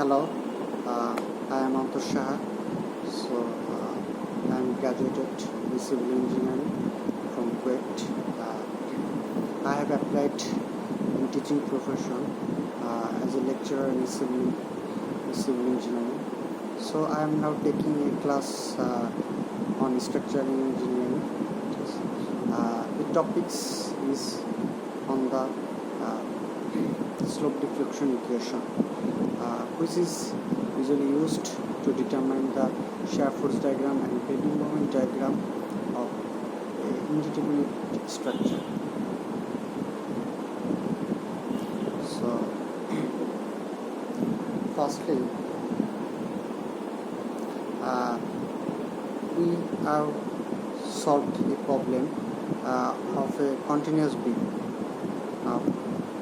Hello, I am Antosh Shah. I am graduated in civil engineering from Kuwait. I have applied in teaching profession as a lecturer in civil engineering. So I am now taking a class on structural engineering. The topics is on the slope deflection equation, which is usually used to determine the shear force diagram and bending moment diagram of an indeterminate structure. So, firstly, we have solved a problem of a continuous beam.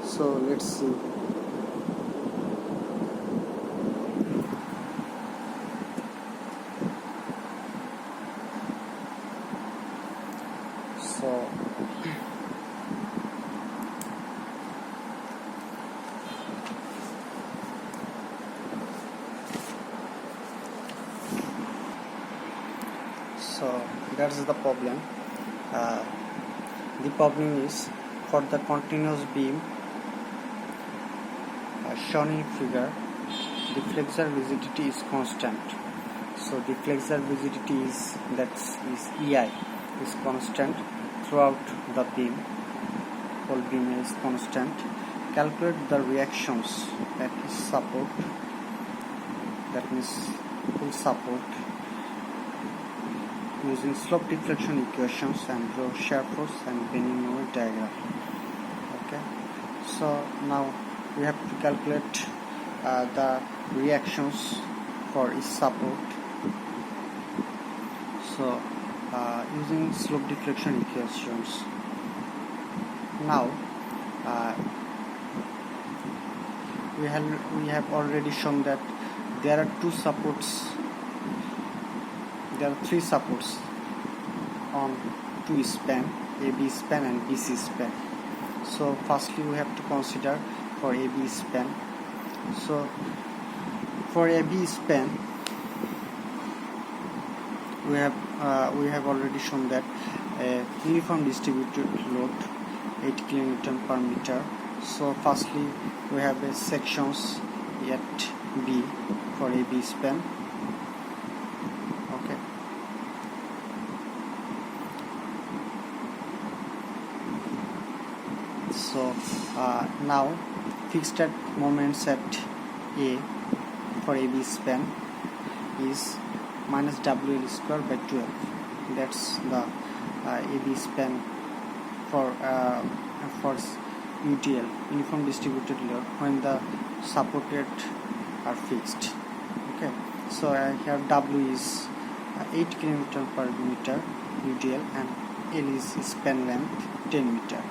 So let's see. So that's the problem. The problem is for the continuous beam shown in figure, the flexure rigidity is constant. So the flexure rigidity is EI is constant throughout the beam. Whole beam is constant. Calculate the reactions that is support. That means full support using slope deflection equations and draw shear force and bending moment diagram. Okay. So now we have to calculate the reactions for each support. So using slope deflection equations. Now we have already shown that there are three supports on two span, AB span and BC span. So firstly we have to consider for AB span. So for AB span we have already shown that a uniform distributed load 8 kN per meter. So firstly we have a sections at B for AB span. Okay. So now fixed at moments at A for AB span is minus WL square by 12. That's the AB span for UDL, uniform distributed load, when the supported are fixed. Okay. So here W is 8 kN per meter UDL and L is span length 10 meter.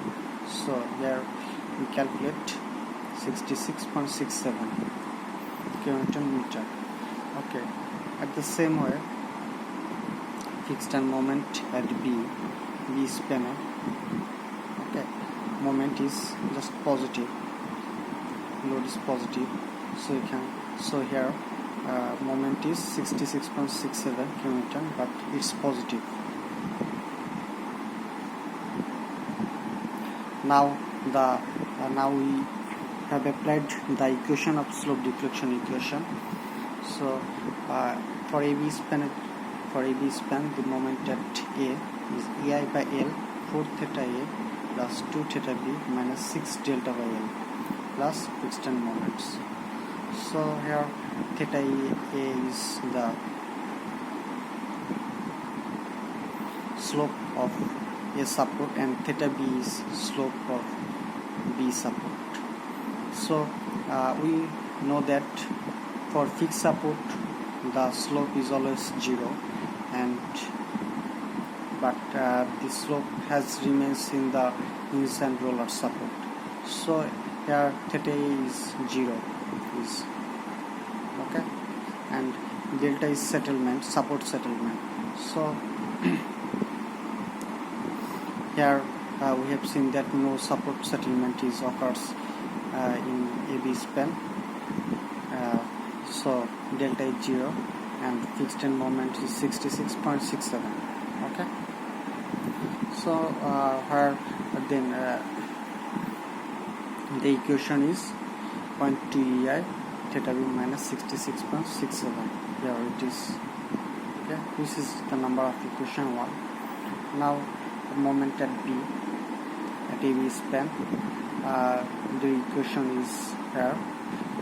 So here we calculate 66.67 kN meter. Okay. At the same way, fixed and moment at B span. Okay. Moment is just positive. Load is positive. So here moment is 66.67 kN, but it's positive. Now we have applied the equation of slope deflection equation. So for AB span the moment at A is EI by L 4 theta A plus 2 theta B minus 6 delta by L plus fixed end moments. So here theta A is the slope of A support and theta B is slope of B support. So we know that for fixed support the slope is always 0, but the slope remains in the hinge and roller support. So here theta A is 0 is okay, and delta is support settlement. So here we have seen that no support settlement occurs in AB span. so delta is 0 and fixed end moment is 66.67. okay, so where then the equation is 0.2 ei theta b minus 66.67. here it is. okay, this is the number of equation 1. now the moment at b at AB span, the equation is here.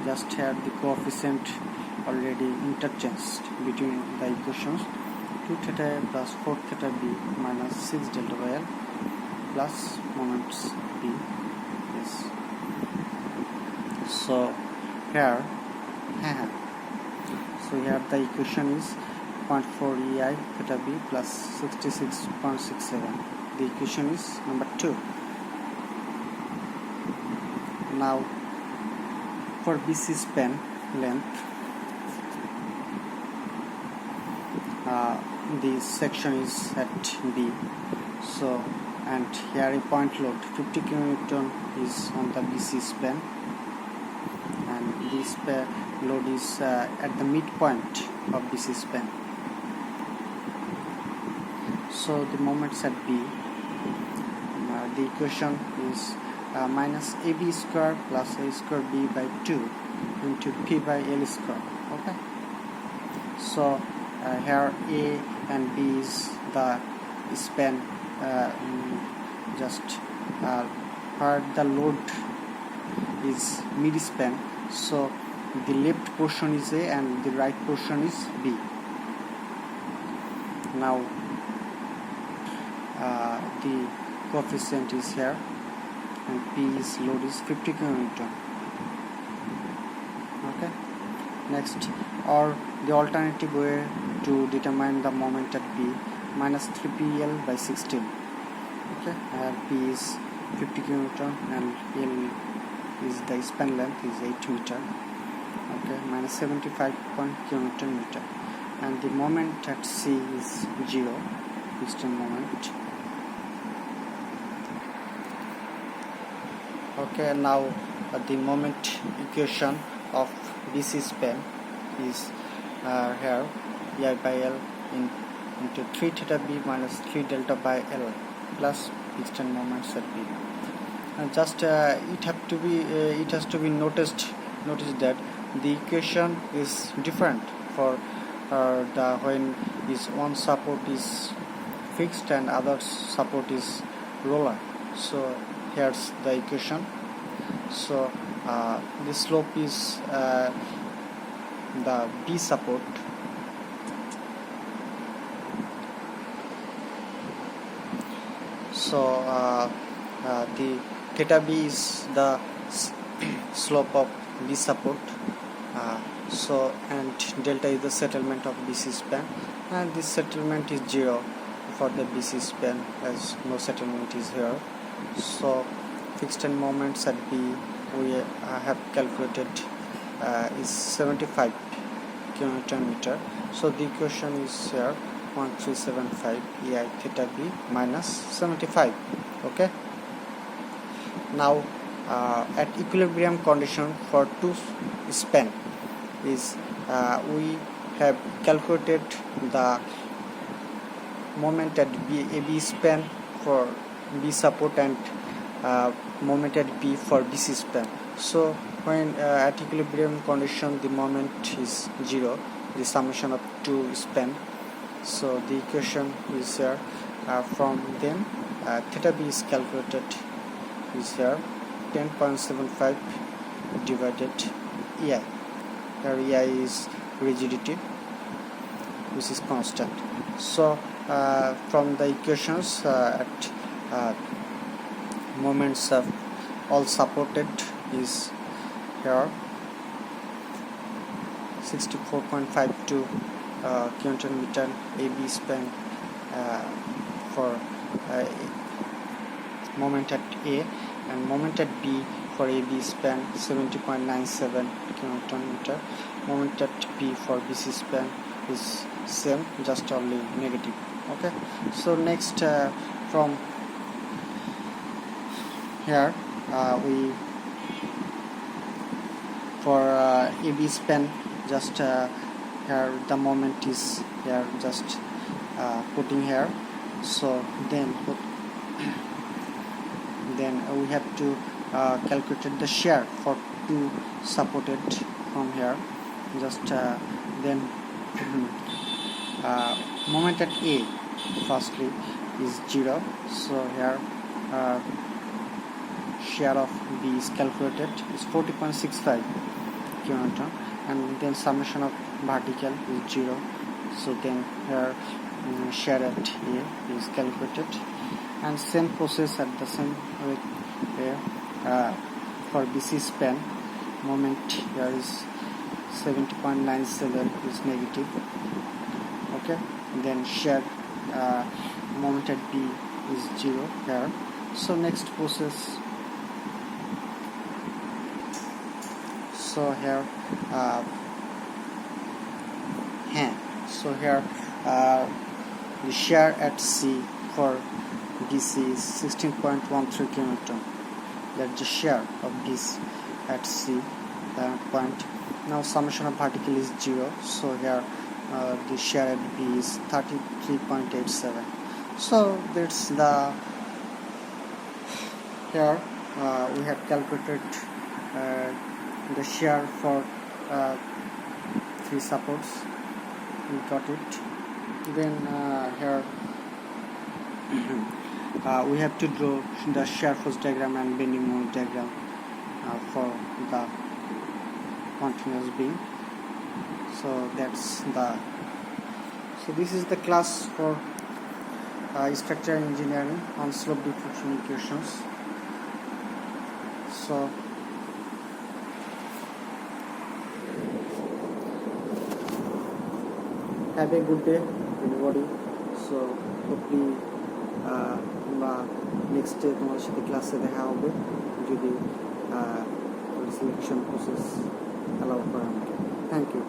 Just here the coefficient already interchanged between the equations. 2 theta plus 4 theta b minus 6 delta by L plus moments b. Yes. So here, the equation is 0.4 ei theta b plus 66.67. The equation is number 2. Now for BC span length, the section is at B. So and here a point load 50 kN is on the BC span, and this load is at the midpoint of BC span. So the moments at B, the equation is minus AB square plus A square B by 2 into P by L square. Okay. So here A and B is the span, just where the load is mid span. So the left portion is A and the right portion is B. Now the coefficient is here, and P is load is 50 kN. Okay. Next, or the alternative way to determine the moment at B, minus 3PL by 16. Okay. P is 50 kN and L is the span length is 8 meter. Okay. Minus 75 kN, and the moment at C is 0, fixed moment. Okay, now the moment equation of BC span is here ei by L into 3 theta b minus 3 delta by L plus fixed moments at B. Just it has to be noticed that the equation is different for the when is one support is fixed and other support is roller. So here's the equation. So the slope is the B support, so the theta B is the slope of B support, so and delta is the settlement of BC span, and this settlement is 0 for the BC span as no settlement is here. So fixed end moments at B we have calculated is 75 kN. So the equation is here 1375 ei theta b minus 75. Okay. Now at equilibrium condition for two span is we have calculated the moment at AB span for B support and moment at B for BC span. So when at equilibrium condition the moment is 0, the summation of two span. So the equation is here. From then theta B is calculated is here 10.75 divided ei. Here ei is rigidity which is constant. So from the equations at moments of all supported is here 64.52 kN AB span for moment at A, and moment at B for AB span 70.97 kN. Moment at B for BC span is same, just only negative. Okay. So next from here we for AB span just here the moment is here, just putting here. So then we have to calculate the shear for two supported from here. Just then moment at A firstly is 0, so here shear of B is calculated is 40.65 kilonewton, and then summation of vertical is 0, so then here shear at A is calculated, and same process at the same way for BC span. Moment here is 70.97 is negative. Okay, then shear moment at B is 0 here. So next process, so here so here the shear at C for BC is 16.13 kilonewton. That's the shear of this at C point. Now summation of vertical is 0, so here the shear at B is 33.87. So that's the here we have calculated the shear for 3 supports. We got it. Then here we have to draw the shear force diagram and bending moment diagram for the continuous beam. So this is the class for structural engineering on slope diffraction equations. So have a good day everybody. So hopefully আমরা next day তোমাদের সাথে ক্লাসে দেখা হবে যদি selection process allow করে আমাকে। Thank you.